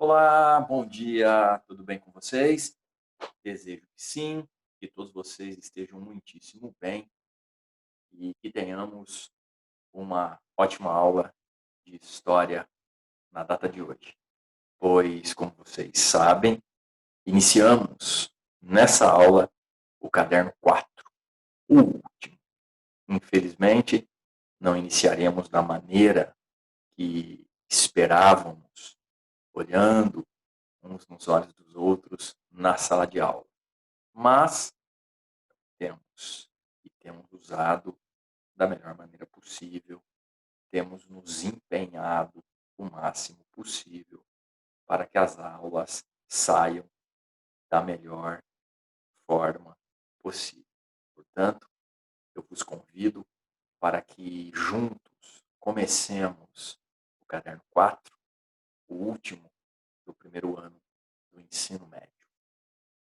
Olá, bom dia, tudo bem com vocês? Desejo que sim, que todos vocês estejam muitíssimo bem e que tenhamos uma ótima aula de história na data de hoje. Pois, como vocês sabem, iniciamos nessa aula o caderno 4, o último. Infelizmente, não iniciaremos da maneira que esperávamos, olhando uns nos olhos dos outros na sala de aula. Mas temos usado da melhor maneira possível, temos nos empenhado o máximo possível para que as aulas saiam da melhor forma possível. Portanto, eu vos convido para que juntos comecemos o caderno 4, o último do primeiro ano do ensino médio.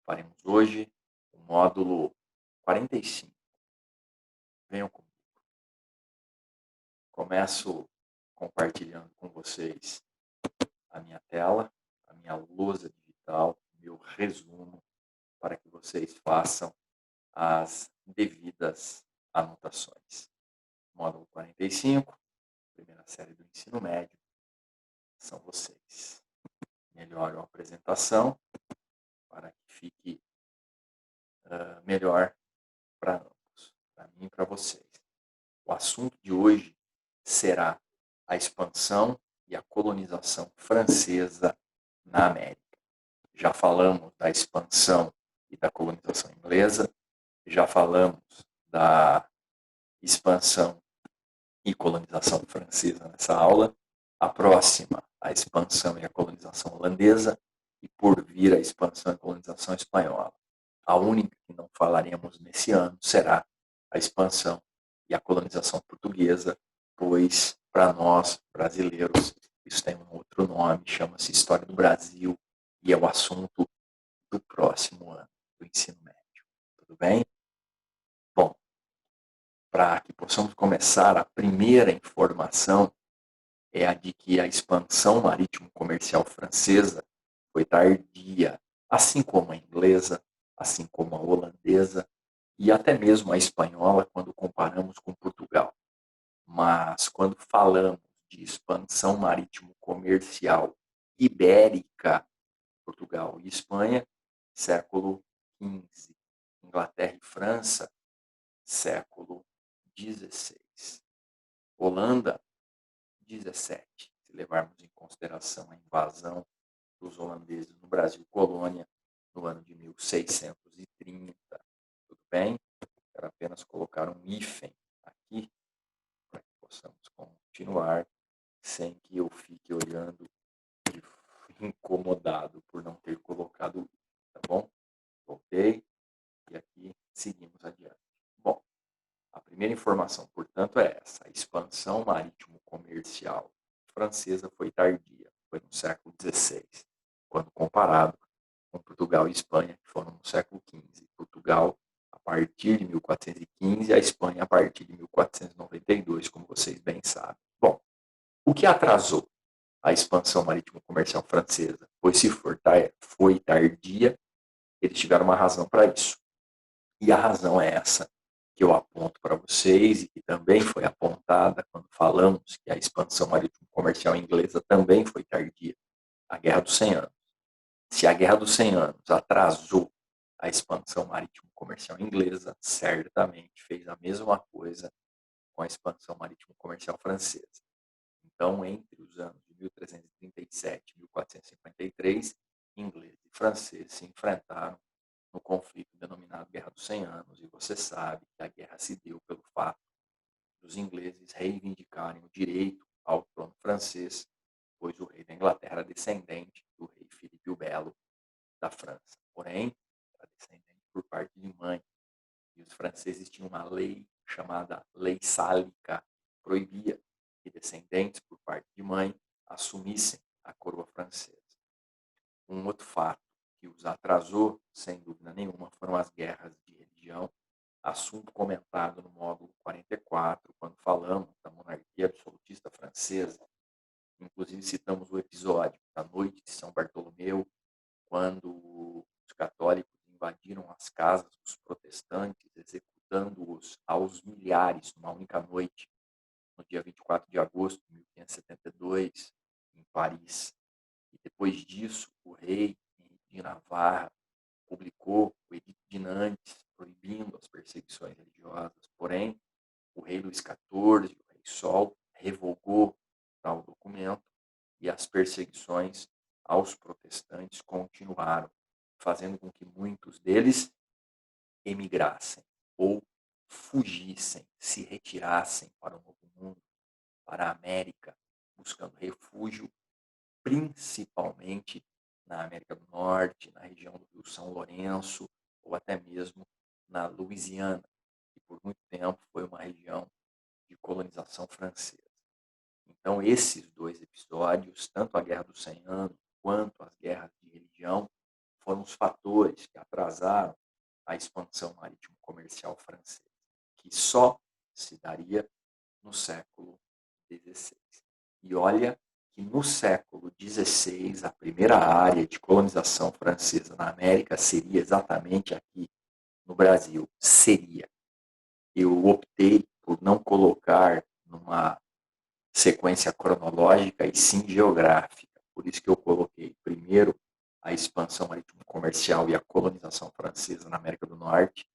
Faremos hoje o módulo 45. Venham comigo. Começo compartilhando com vocês a minha tela, a minha lousa digital, meu resumo, para que vocês façam as devidas anotações. Módulo 45, primeira série do ensino médio, são vocês. Melhore a apresentação para que fique melhor para ambos, para mim e para vocês. O assunto de hoje será a expansão e a colonização francesa na América. Já falamos da expansão e da colonização inglesa, já falamos da expansão e colonização francesa nessa aula. A próxima, a expansão e a colonização holandesa, e por vir a expansão e a colonização espanhola. A única que não falaremos nesse ano será a expansão e a colonização portuguesa, pois, para nós, brasileiros, isso tem um outro nome, chama-se História do Brasil, e é o assunto do próximo ano do ensino médio. Tudo bem? Bom, para que possamos começar, a primeira informação é a de que a expansão marítimo-comercial francesa foi tardia, assim como a inglesa, assim como a holandesa e até mesmo a espanhola, quando comparamos com Portugal. Mas quando falamos de expansão marítimo-comercial ibérica, Portugal e Espanha, século XV. Inglaterra e França, século XVI. Holanda, 17, se levarmos em consideração a invasão dos holandeses no Brasil colônia no ano de 1630. Tudo bem? Quero apenas colocar um hífen aqui para que possamos continuar sem que eu fique olhando incomodado por não ter colocado o hífen, tá bom? Voltei e aqui seguimos adiante. Bom, a primeira informação, portanto, é essa. A expansão marítimo-comercial francesa foi tardia, foi no século XVI, quando comparado com Portugal e Espanha, que foram no século XV. Portugal, a partir de 1415, e a Espanha, a partir de 1492, como vocês bem sabem. Bom, o que atrasou a expansão marítimo-comercial francesa? Pois se foi tardia, eles tiveram uma razão para isso. E a razão é essa que eu aponto para vocês e que também foi apontada quando falamos que a expansão marítimo-comercial inglesa também foi tardia, a Guerra dos 100 Anos. Se a Guerra dos 100 Anos atrasou a expansão marítimo-comercial inglesa, certamente fez a mesma coisa com a expansão marítimo-comercial francesa. Então, entre os anos de 1337 e 1453, inglês e francês se enfrentaram no conflito denominado Guerra dos 100 Anos, e você sabe que a guerra se deu pelo fato dos ingleses reivindicarem o direito ao trono francês, pois o rei da Inglaterra era descendente do rei Filipe o Belo da França. Porém, era descendente por parte de mãe, e os franceses tinham uma lei chamada Lei Sálica, proibia que descendentes por parte de mãe assumissem a coroa francesa. Um outro fato que os atrasou, sem dúvida nenhuma, foram as guerras de religião, assunto comentado no módulo 44, quando falamos da monarquia absolutista francesa. Inclusive, citamos o episódio da noite de São Bartolomeu, quando os católicos invadiram as casas dos protestantes, executando-os aos milhares numa única noite, no dia 24 de agosto de 1572, em Paris. E depois disso, o rei de Navarra publicou o Edito de Nantes, proibindo as perseguições religiosas. Porém, o rei Luís XIV, o rei Sol, revogou tal documento e as perseguições aos protestantes continuaram, fazendo com que muitos deles emigrassem ou fugissem, se retirassem para o Novo Mundo, para a América, buscando refúgio, principalmente na América do Norte, na região do Rio São Lourenço, ou até mesmo na Louisiana, que por muito tempo foi uma região de colonização francesa. Então, esses dois episódios, tanto a Guerra dos 100 Anos quanto as guerras de religião, foram os fatores que atrasaram a expansão marítimo-comercial francesa, que só se daria no século XVI. E olha que no século XVI, a primeira área de colonização francesa na América seria exatamente aqui no Brasil. Seria. Eu optei por não colocar numa sequência cronológica e sim geográfica. Por isso que eu coloquei primeiro a expansão marítimo-comercial e a colonização francesa na América do Norte,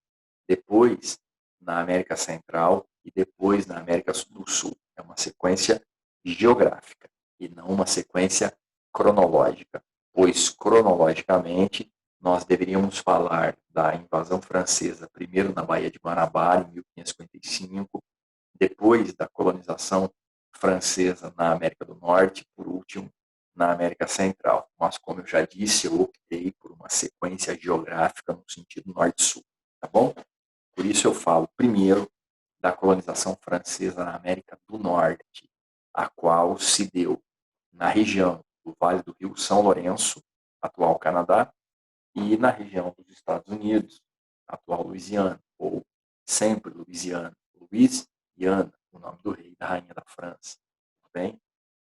depois na América Central e depois na América do Sul. É uma sequência geográfica e não uma sequência cronológica, pois cronologicamente nós deveríamos falar da invasão francesa primeiro na Baía de Guanabara, em 1555, depois da colonização francesa na América do Norte, por último, na América Central. Mas, como eu já disse, eu optei por uma sequência geográfica no sentido norte-sul, tá bom? Por isso eu falo primeiro da colonização francesa na América do Norte, a qual se deu na região do Vale do Rio São Lourenço, atual Canadá, e na região dos Estados Unidos, atual Louisiana, ou sempre Louisiana, Louisiana, o nome do rei e da rainha da França. Tudo bem?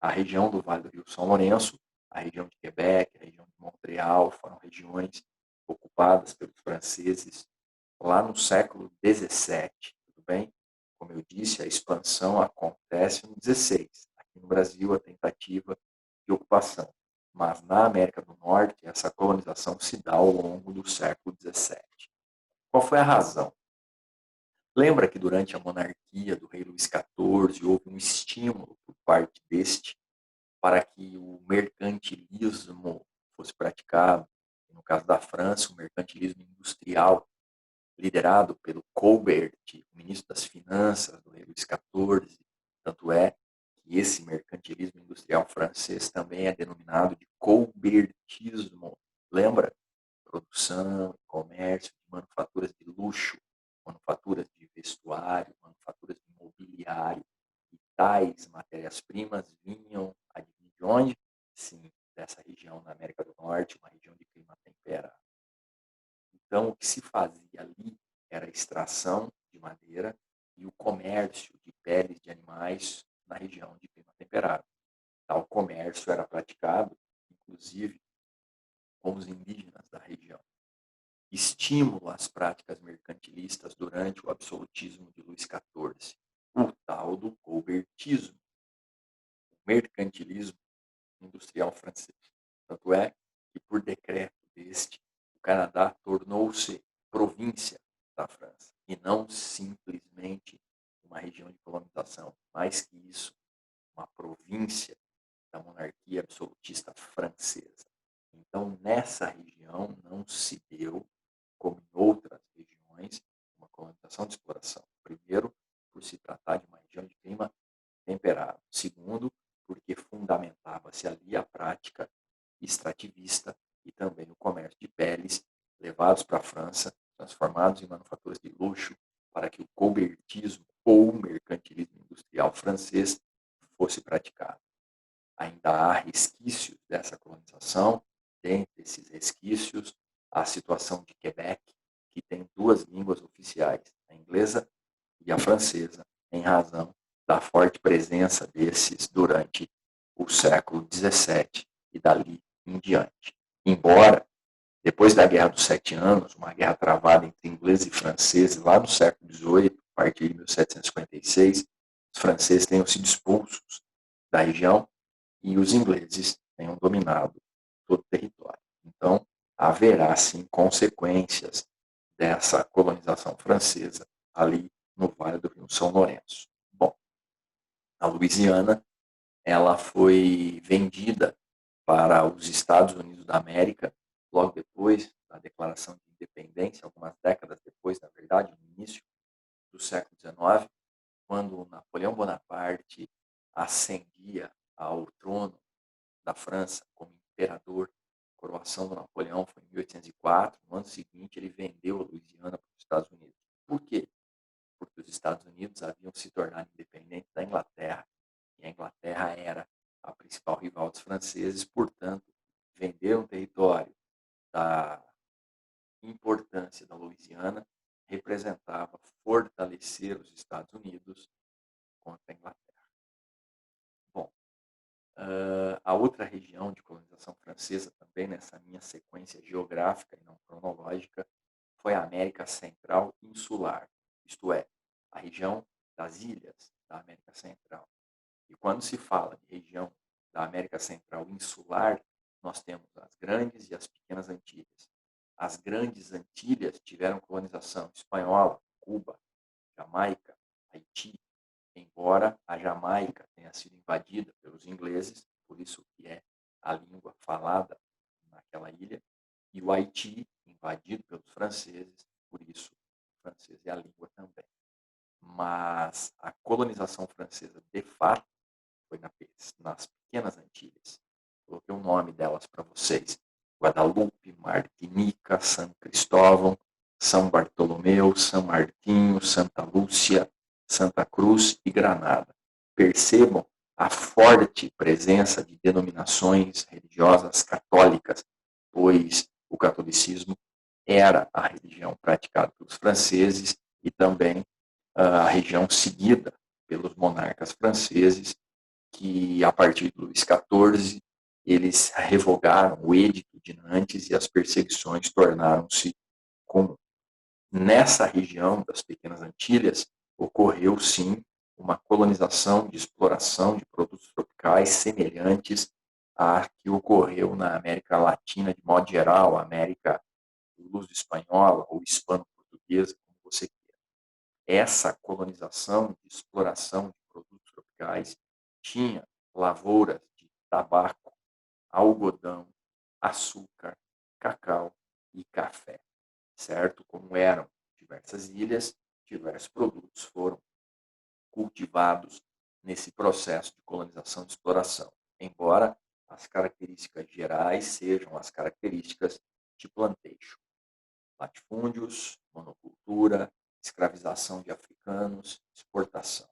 A região do Vale do Rio São Lourenço, a região de Quebec, a região de Montreal, foram regiões ocupadas pelos franceses lá no século XVII, tudo bem? Como eu disse, a expansão acontece no XVI. Aqui no Brasil, a tentativa de ocupação. Mas na América do Norte, essa colonização se dá ao longo do século XVII. Qual foi a razão? Lembra que durante a monarquia do rei Luís XIV houve um estímulo por parte deste para que o mercantilismo fosse praticado? No caso da França, o mercantilismo industrial, liderado pelo Colbert, o ministro das Finanças do rei Luís XIV. Tanto é que esse mercantilismo industrial francês também é denominado de colbertismo. Lembra? Produção, comércio de manufaturas de luxo, manufaturas de vestuário, manufaturas de mobiliário. E tais matérias-primas vinham, adivinha de onde? Sim, dessa região na América do Norte, uma região de clima temperado. Então, o que se fazia ali era a extração de madeira e o comércio de peles de animais na região de clima temperado. Tal comércio era praticado, inclusive, com os indígenas da região. Estímulo às práticas mercantilistas durante o absolutismo de Luís XIV, o tal do colbertismo, o mercantilismo industrial francês. Tanto é que, por decreto deste, o Canadá tornou-se província da França e não simplesmente uma região de colonização. Mais que isso, uma província da monarquia absolutista francesa. Então, nessa região não se deu, como em outras regiões, uma colonização de exploração. Primeiro, por se tratar de uma região de clima temperado. Segundo, porque fundamentava-se ali a prática extrativista e também o comércio de peles levados para a França, transformados em manufaturas de luxo, para que o colbertismo ou mercantilismo industrial francês fosse praticado. Ainda há resquícios dessa colonização. Dentre esses resquícios, a situação de Quebec, que tem duas línguas oficiais, a inglesa e a francesa, em razão da forte presença desses durante o século XVII e dali em diante. Embora, depois da Guerra dos Sete Anos, uma guerra travada entre ingleses e franceses lá no século XVIII, a partir de 1756, os franceses tenham sido expulsos da região e os ingleses tenham dominado todo o território. Então, haverá, sim, consequências dessa colonização francesa ali no Vale do Rio São Lourenço. Bom, a Louisiana, ela foi vendida para os Estados Unidos da América logo depois da Declaração de Independência, algumas décadas depois, na verdade, no início do século XIX, quando Napoleão Bonaparte ascendia ao trono da França como imperador. A coroação do Napoleão foi em 1804. No ano seguinte, ele vendeu a Louisiana para os Estados Unidos. Por quê? Porque os Estados Unidos haviam se tornado independentes da Inglaterra. E a Inglaterra era a principal rival dos franceses, portanto, vender um território da importância da Louisiana representava fortalecer os Estados Unidos contra a Inglaterra. Bom, a outra região de colonização francesa, também nessa minha sequência geográfica e não cronológica, foi a América Central Insular, isto é, a região das ilhas da América Central. E quando se fala de região da América Central Insular, nós temos as grandes e as pequenas Antilhas. As grandes Antilhas tiveram colonização espanhola, Cuba, Jamaica, Haiti, embora a Jamaica tenha sido invadida pelos ingleses, por isso que é a língua falada naquela ilha, e o Haiti, invadido pelos franceses, por isso o francês é a língua também. Mas a colonização francesa, de fato, foi nas pequenas Antilhas. Coloquei o nome delas para vocês: Guadalupe, Martinica, São Cristóvão, São Bartolomeu, São Martinho, Santa Lúcia, Santa Cruz e Granada. Percebam a forte presença de denominações religiosas católicas, pois o catolicismo era a religião praticada pelos franceses e também a região seguida pelos monarcas franceses, que a partir de Luís XIV eles revogaram o Edito de Nantes e as perseguições tornaram-se comuns. Nessa região das Pequenas Antilhas ocorreu sim uma colonização de exploração de produtos tropicais semelhantes à que ocorreu na América Latina de modo geral, América luso-espanhola ou hispano-portuguesa, como você queira. Essa colonização de exploração de produtos tropicais tinha lavouras de tabaco, algodão, açúcar, cacau e café, certo? Como eram diversas ilhas, diversos produtos foram cultivados nesse processo de colonização e exploração, embora as características gerais sejam as características de plantation: latifúndios, monocultura, escravização de africanos, exportação.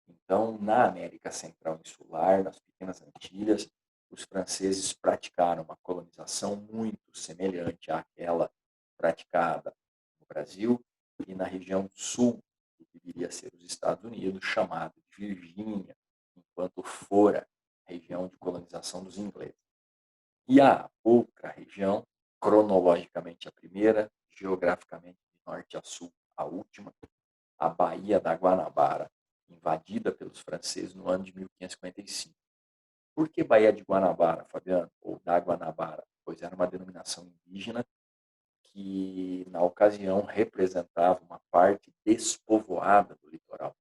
Então, na América Central Insular, nas Pequenas Antilhas, os franceses praticaram uma colonização muito semelhante àquela praticada no Brasil e na região sul, que viria a ser os Estados Unidos, chamado de Virgínia, enquanto fora a região de colonização dos ingleses. E a outra região, cronologicamente a primeira, geograficamente de norte a sul a última, a Baía da Guanabara, invadida pelos franceses no ano de 1555. Por que Baía de Guanabara, Fabiano? Ou da Guanabara? Pois era uma denominação indígena que, na ocasião, representava uma parte despovoada do litoral.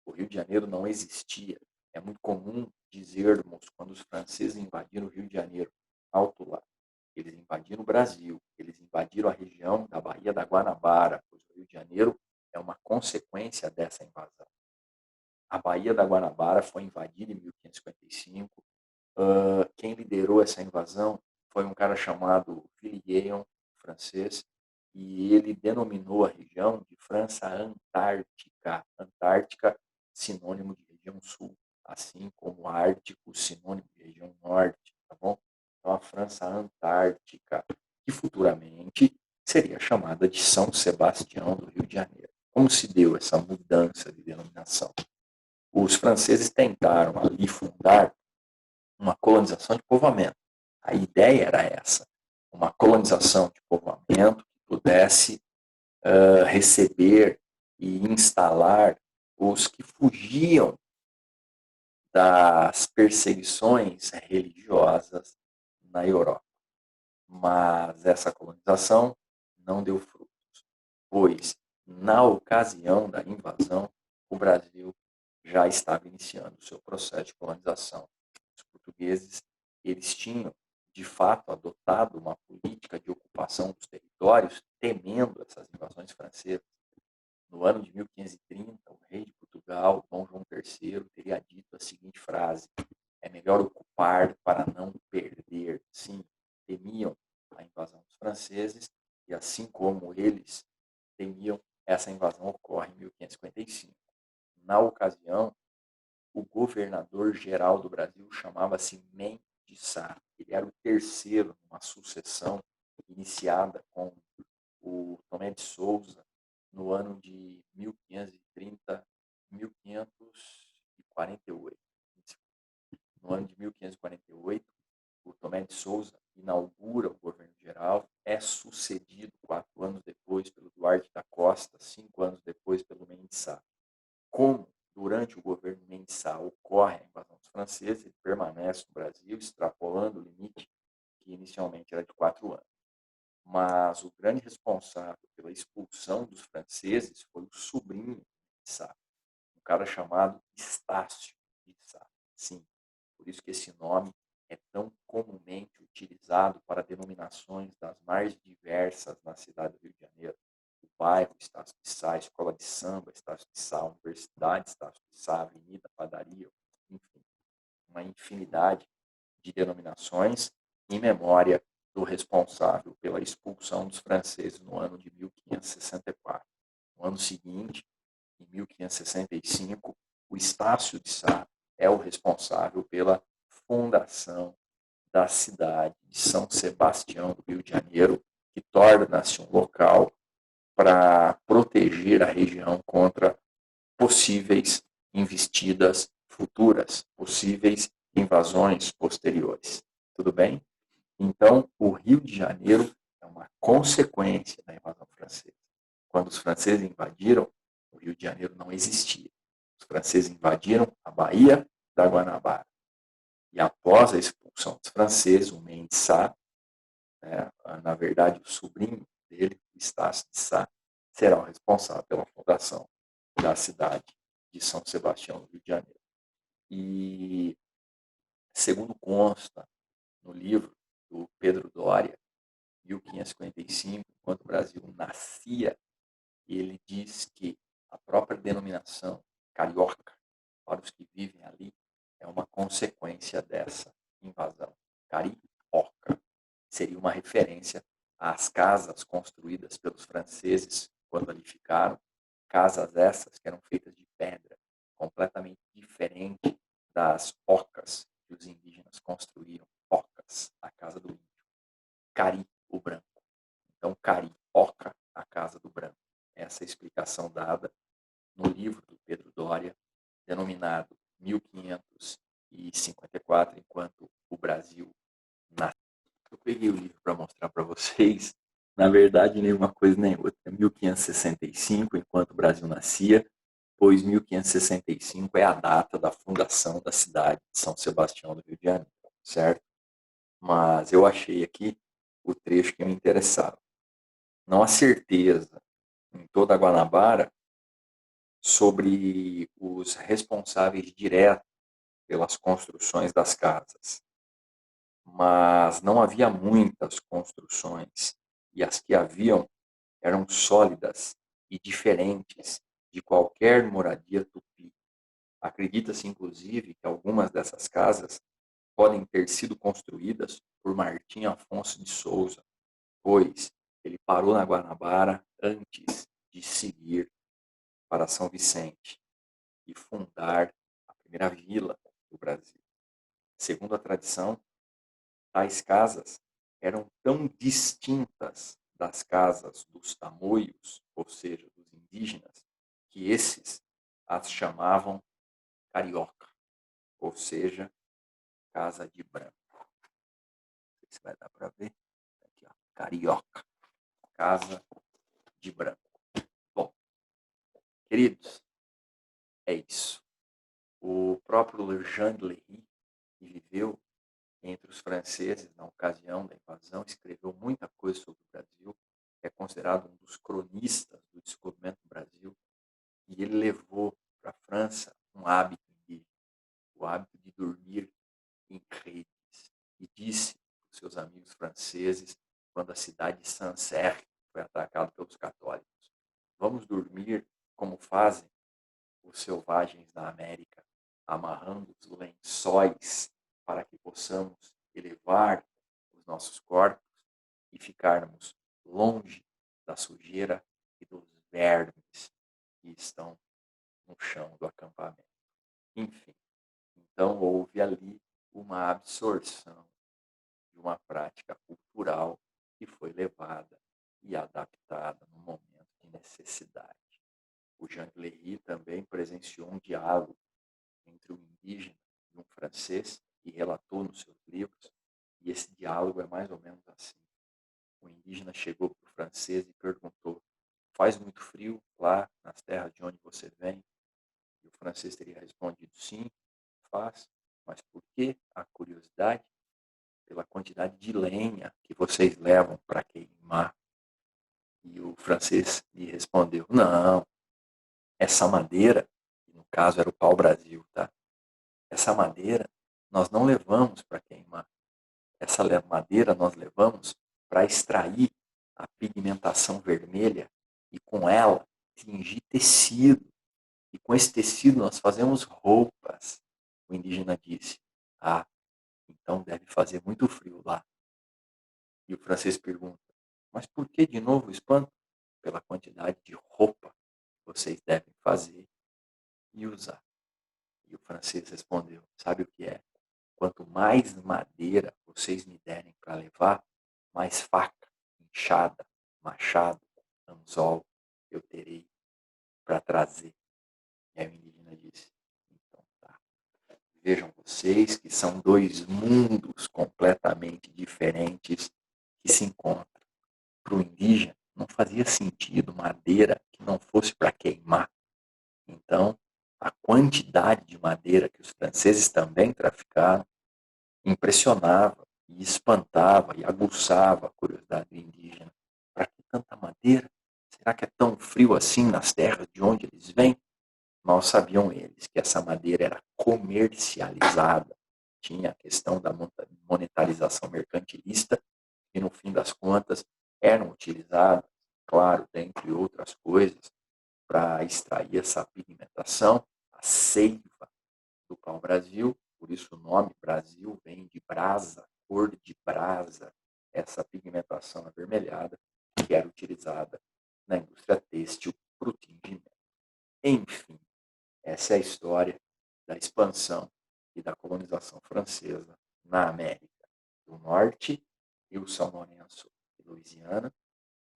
O Rio de Janeiro não existia. É muito comum dizermos, quando os franceses invadiram o Rio de Janeiro, alto lá, eles invadiram o Brasil, eles invadiram a região da Baía da Guanabara, pois o Rio de Janeiro é uma consequência dessa invasão. A Baía da Guanabara foi invadida em 1555. Quem liderou essa invasão foi um cara chamado Villiers, francês, e ele denominou a região de França Antártica. Antártica, sinônimo de região sul, assim como Ártico, sinônimo de região norte, tá bom? Então, a França Antártica, que futuramente seria chamada de São Sebastião do Rio de Janeiro. Como se deu essa mudança de denominação? Os franceses tentaram ali fundar uma colonização de povoamento. A ideia era essa, uma colonização de povoamento que pudesse receber e instalar os que fugiam das perseguições religiosas na Europa. Mas essa colonização não deu frutos, pois, na ocasião da invasão, o Brasil já estava iniciando o seu processo de colonização. Os portugueses, eles tinham, de fato, adotado uma política de ocupação dos territórios, temendo essas invasões francesas. No ano de 1530, o rei de Portugal, Dom João III, teria dito a seguinte frase: é melhor ocupar para não perder. Sim, temiam a invasão dos franceses, e assim como eles temiam, essa invasão ocorre em 1555. Na ocasião, o governador-geral do Brasil chamava-se Mendes de Sá. Ele era o terceiro numa sucessão iniciada com o Tomé de Souza no ano de 1530, 1548. No ano de 1548, o Tomé de Souza inaugura o governo geral, é sucedido 4 anos depois pelo Duarte da Costa, 5 anos depois pelo Mendes Sá. Como durante o governo Mendes Sá ocorre a invasão dos franceses, ele permanece no Brasil, extrapolando o limite que inicialmente era de 4 anos. Mas o grande responsável pela expulsão dos franceses foi o sobrinho de Sá, um cara chamado Estácio de Sá. Sim, por isso que esse nome é tão comumente utilizado para denominações das mais diversas na cidade do Rio de Janeiro. O bairro Estácio de Sá, a escola de samba Estácio de Sá, a universidade Estácio de Sá, a avenida, padaria, enfim, uma infinidade de denominações em memória do responsável pela expulsão dos franceses no ano de 1564. No ano seguinte, em 1565, o Estácio de Sá é o responsável pela fundação da cidade de São Sebastião do Rio de Janeiro, que torna-se um local para proteger a região contra possíveis investidas futuras, possíveis invasões posteriores. Tudo bem? Então, o Rio de Janeiro é uma consequência da invasão francesa. Quando os franceses invadiram, o Rio de Janeiro não existia. Os franceses invadiram a Baía da Guanabara. E após a expulsão dos franceses, o Mendes Sá, na verdade, o sobrinho dele, Estácio de Sá, será o responsável pela fundação da cidade de São Sebastião do Rio de Janeiro. E, segundo consta no livro do Pedro Doria, 1555, enquanto o Brasil nascia, ele diz que a própria denominação carioca, para os que vivem ali, é uma consequência dessa invasão. Carioca seria uma referência às casas construídas pelos franceses quando ali ficaram, casas essas que eram feitas de pedra, completamente diferente das ocas que os indígenas construíram. Ocas, a casa do índio. Cari, o branco. Então, Cari, Oca, a casa do branco. Essa é a explicação dada no livro do Pedro Doria, denominado 1554, enquanto o Brasil nasce. Eu peguei o livro para mostrar para vocês. Na verdade, nenhuma coisa nem outra. É 1565, enquanto o Brasil nascia, pois 1565 é a data da fundação da cidade de São Sebastião do Rio de Janeiro, certo? Mas eu achei aqui o trecho que me interessava. Não há certeza em toda a Guanabara sobre os responsáveis diretos pelas construções das casas, mas não havia muitas construções, e as que haviam eram sólidas e diferentes de qualquer moradia tupi. Acredita-se, inclusive, que algumas dessas casas podem ter sido construídas por Martim Afonso de Souza, pois ele parou na Guanabara antes de seguir para São Vicente e fundar a primeira vila do Brasil. Segundo a tradição, tais casas eram tão distintas das casas dos tamoios, ou seja, dos indígenas, que esses as chamavam carioca, ou seja, casa de branco. sei se vai dar para ver. Aqui, ó, Carioca, Casa de Branco. Bom, queridos, é isso. O próprio Jean de Lery, que viveu entre os franceses na ocasião da invasão, escreveu muita coisa sobre o Brasil, é considerado um dos cronistas do descobrimento do Brasil, e ele levou para a França um hábito indígena, o hábito de dormir em redes, e disse aos seus amigos franceses, quando a cidade de Sancerre foi atacada pelos católicos: vamos dormir como fazem os selvagens na América, amarrando os lençóis para que possamos elevar os nossos corpos e ficarmos longe da sujeira e dos vermes que estão no chão do acampamento. Enfim, então houve ali uma absorção de uma prática cultural que foi levada e adaptada no momento de necessidade. O Jean de Lery também presenciou um diálogo entre um indígena e um francês, e relatou nos seus livros, e esse diálogo é mais ou menos assim. O indígena chegou para o francês e perguntou: faz muito frio lá nas terras de onde você vem? E o francês teria respondido: sim, faz. Mas por que a curiosidade? Pela quantidade de lenha que vocês levam para queimar. E o francês lhe respondeu: não, essa madeira, que no caso era o pau-brasil, tá? Essa madeira nós não levamos para queimar. Essa madeira nós levamos para extrair a pigmentação vermelha e com ela tingir tecido. E com esse tecido nós fazemos roupas. O indígena disse: ah, então deve fazer muito frio lá. E o francês pergunta: mas por que de novo o espanto? Pela quantidade de roupa que vocês devem fazer e usar. E o francês respondeu: sabe o que é? Quanto mais madeira vocês me derem para levar, mais faca, enxada, machado, anzol eu terei para trazer. E aí o indígena disse: então tá. Vejam vocês que são dois mundos completamente diferentes que se encontram. Para o indígena, não fazia sentido madeira que não fosse para queimar. Então, a quantidade de madeira que os franceses também traficaram impressionava e espantava e aguçava a curiosidade do indígena. Para que tanta madeira? Será que é tão frio assim nas terras de onde eles vêm? Mal sabiam eles que essa madeira era comercializada. Tinha a questão da monetarização mercantilista, e no fim das contas eram utilizadas, claro, dentre outras coisas, para extrair essa pigmentação, a seiva do pau-brasil, por isso o nome Brasil vem de brasa, cor de brasa, essa pigmentação avermelhada que era utilizada na indústria têxtil para o tingimento. Enfim, essa é a história da expansão e da colonização francesa na América do Norte, Rio São Lourenço e Louisiana,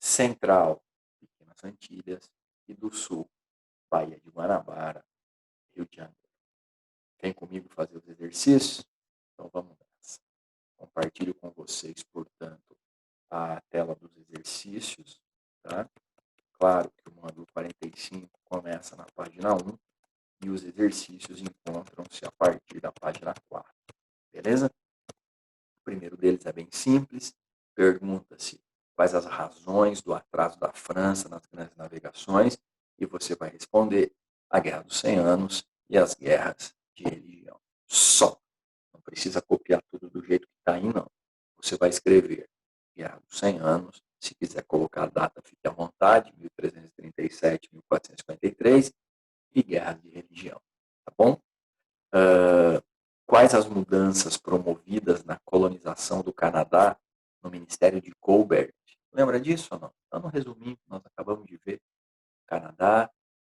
Central, Pequenas Antilhas, e do Sul, Baía de Guanabara, Rio de Janeiro. Vem comigo fazer os exercícios? Então vamos nessa. Compartilho com vocês, portanto, a tela dos exercícios. Tá? Claro que o módulo 45 começa na página 1 e os exercícios encontram-se a partir da página 4. Beleza? O primeiro deles é bem simples. Pergunta-se quais as razões do atraso da França nas grandes navegações e você vai responder: a Guerra dos 100 Anos e as guerras de religião. Só. Não precisa copiar tudo do jeito que está aí, não. Você vai escrever Guerra dos 100 Anos. Se quiser colocar a data, fique à vontade, 1337, 1453, e guerras de religião. Tá bom? Quais as mudanças promovidas na colonização do Canadá no Ministério de Colbert? Lembra disso ou não? Então, no resuminho que nós acabamos de ver, o Canadá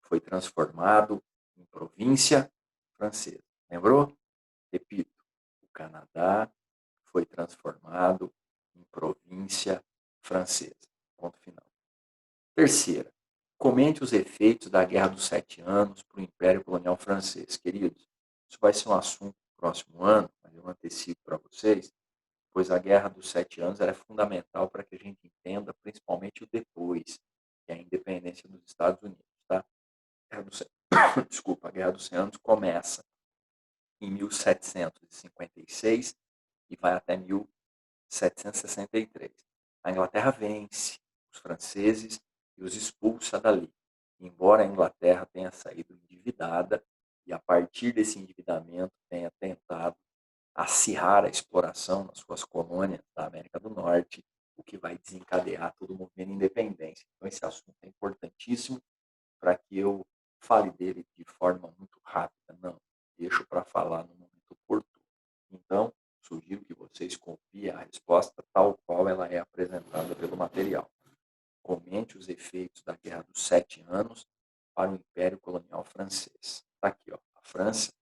foi transformado em província francesa. Lembrou? Repito, o Canadá foi transformado em província francesa. Ponto final. Terceira, comente os efeitos da Guerra dos 7 Anos para o Império Colonial Francês. Queridos, isso vai ser um assunto no próximo ano, mas eu antecipo para vocês. pois a Guerra dos 7 Anos ela é fundamental para que a gente entenda, principalmente o depois, que é a independência dos Estados Unidos, tá? A Guerra dos 100 Desculpa, a Guerra dos 100 Anos começa em 1756 e vai até 1763. A Inglaterra vence os franceses e os expulsa dali. Embora a Inglaterra tenha saído endividada e, a partir desse endividamento, tenha tentado acirrar a exploração nas suas colônias da América do Norte, o que vai desencadear todo o movimento de independência. Então, esse assunto é importantíssimo para que eu fale dele de forma muito rápida. Não, deixo para falar no momento oportuno. Então, sugiro que vocês copiem a resposta tal qual ela é apresentada pelo material. Comente os efeitos da Guerra dos 7 Anos para o Império Colonial Francês. Está aqui, ó. A França,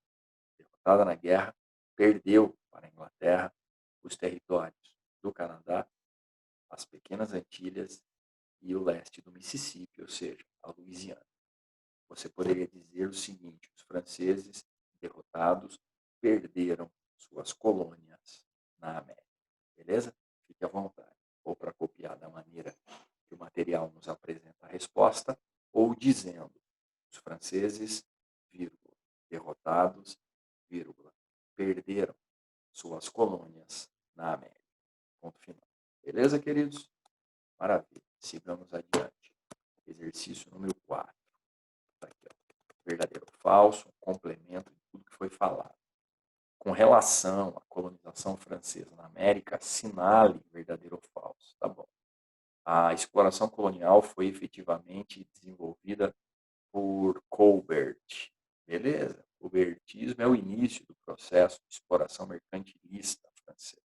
derrotada na guerra, perdeu para a Inglaterra os territórios do Canadá, as Pequenas Antilhas e o leste do Mississippi, ou seja, a Louisiana. Você poderia dizer o seguinte: os franceses derrotados perderam suas colônias na América. Beleza? Fique à vontade. Ou para copiar da maneira que o material nos apresenta a resposta, ou dizendo: os franceses, vírgula, derrotados, vírgula, perderam suas colônias na América. Ponto final. Beleza, queridos? Maravilha. Sigamos adiante. Exercício número 4. Tá aqui, ó. Verdadeiro ou falso, um complemento de tudo que foi falado. Com relação à colonização francesa na América, assinale verdadeiro ou falso. Tá bom. A exploração colonial foi efetivamente desenvolvida por Colbert. Beleza? O Colbertismo é o início do processo de exploração mercantilista francesa.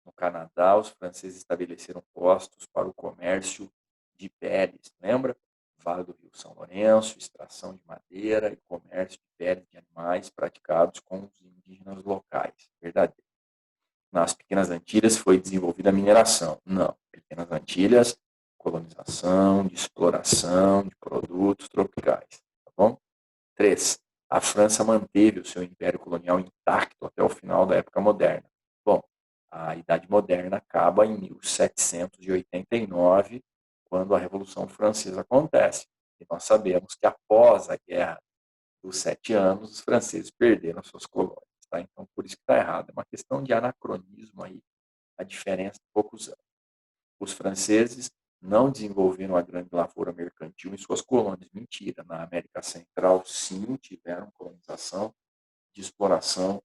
No Canadá, os franceses estabeleceram postos para o comércio de peles, lembra? Vale do Rio São Lourenço, extração de madeira e comércio de peles de animais praticados com os indígenas locais. Verdadeiro. Nas Pequenas Antilhas foi desenvolvida a mineração. Não. Pequenas Antilhas, colonização, de exploração de produtos tropicais. Tá bom? 3. A França manteve o seu império colonial intacto até o final da época moderna. Bom, a Idade Moderna acaba em 1789, quando a Revolução Francesa acontece. E nós sabemos que após a Guerra dos 7 Anos, os franceses perderam suas colônias. Tá? Então, por isso que está errado. É uma questão de anacronismo aí, a diferença de poucos anos. Os franceses não desenvolveram a grande lavoura mercantil em suas colônias. Mentira. Na América Central, sim, tiveram colonização de exploração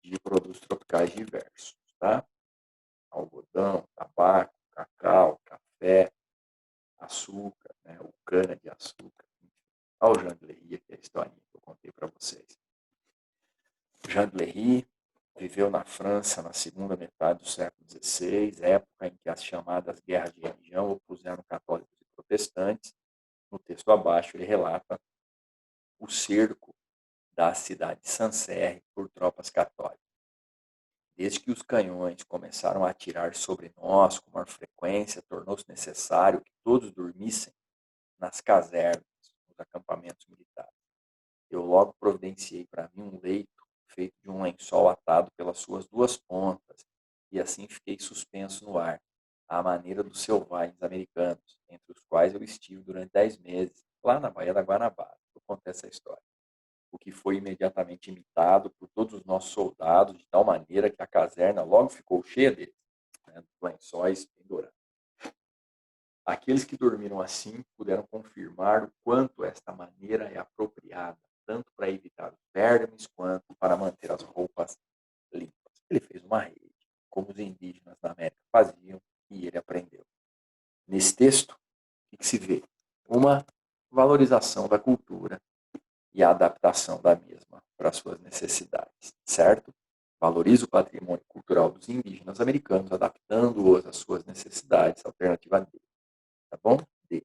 de produtos tropicais diversos. Tá? Algodão, tabaco, cacau, café, açúcar, né? O cana-de-açúcar. Olha o Jean Lery, aqui a historinha que eu contei para vocês. Jean Lery viveu na França na segunda metade do século XVI, época em que as chamadas guerras de religião opuseram católicos e protestantes. No texto abaixo, ele relata o cerco da cidade de Sancerre por tropas católicas. Desde que os canhões começaram a atirar sobre nós com maior frequência, tornou-se necessário que todos dormissem nas casernas, nos acampamentos militares. Eu logo providenciei para mim um leito feito de um lençol atado pelas suas duas pontas, e assim fiquei suspenso no ar, à maneira dos selvagens americanos, entre os quais eu estive durante 10 meses, lá na Baía da Guanabara. Eu contei essa história. O que foi imediatamente imitado por todos os nossos soldados, de tal maneira que a caserna logo ficou cheia deles, né, dos lençóis pendurados. Aqueles que dormiram assim puderam confirmar o quanto esta maneira é apropriada, tanto para evitar os vermes quanto para manter as roupas limpas. Ele fez uma rede, como os indígenas da América faziam, e ele aprendeu. Nesse texto, o que se vê? Uma valorização da cultura e a adaptação da mesma para as suas necessidades, certo? Valoriza o patrimônio cultural dos indígenas americanos, adaptando-os às suas necessidades, alternativa dele. Tá bom? D.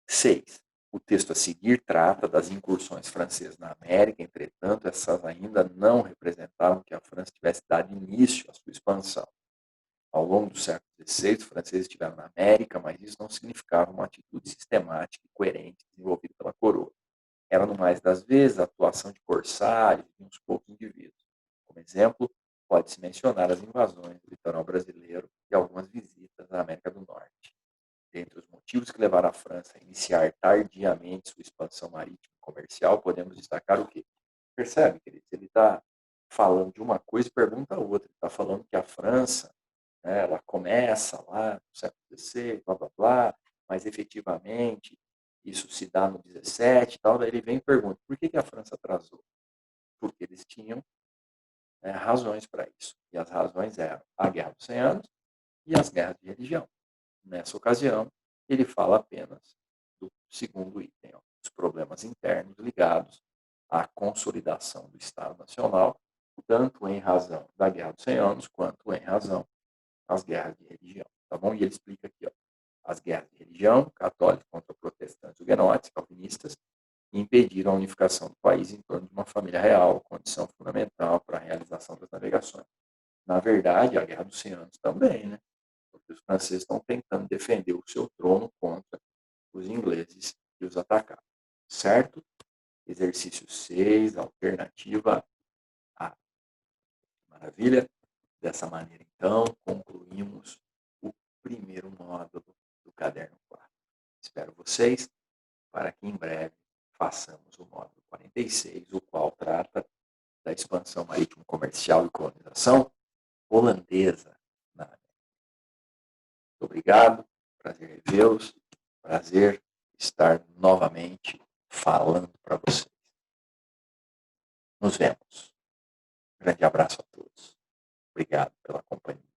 6. O texto a seguir trata das incursões francesas na América, entretanto, essas ainda não representavam que a França tivesse dado início à sua expansão. Ao longo do século XVI, os franceses estiveram na América, mas isso não significava uma atitude sistemática e coerente desenvolvida pela coroa. Era, no mais das vezes, a atuação de corsários e uns poucos indivíduos. Como exemplo, pode-se mencionar as invasões do Pantanal brasileiro e algumas visitas à América do Norte. Dentre os motivos que levaram a França a iniciar tardiamente sua expansão marítima e comercial, podemos destacar o quê? Percebe, queridos? Ele está falando de uma coisa e pergunta a outra. Ele está falando que a França, né, ela começa lá no século XVI, blá, blá, blá, mas efetivamente isso se dá no 17 e tal. Daí ele vem e pergunta, por que a França atrasou? Porque eles tinham razões para isso. E as razões eram a Guerra dos 100 Anos e as guerras de religião. Nessa ocasião, ele fala apenas do segundo item, ó, os problemas internos ligados à consolidação do Estado Nacional, tanto em razão da Guerra dos 100 Anos, quanto em razão das guerras de religião. Tá bom? E ele explica aqui, ó, as guerras de religião, católicos contra protestantes, huguenotes, calvinistas, impediram a unificação do país em torno de uma família real, condição fundamental para a realização das navegações. Na verdade, a Guerra dos 100 Anos também, né? Porque os franceses estão tentando defender o seu trono contra os ingleses que os atacaram. Certo? Exercício 6, alternativa A. Maravilha? Dessa maneira, então, concluímos o primeiro módulo do Caderno 4. Espero vocês para que em breve façamos o módulo 46, o qual trata da expansão marítimo-comercial e colonização holandesa na América. Muito obrigado, prazer revê-los, prazer estar novamente falando para vocês. Nos vemos. Grande abraço a todos. Obrigado pela companhia.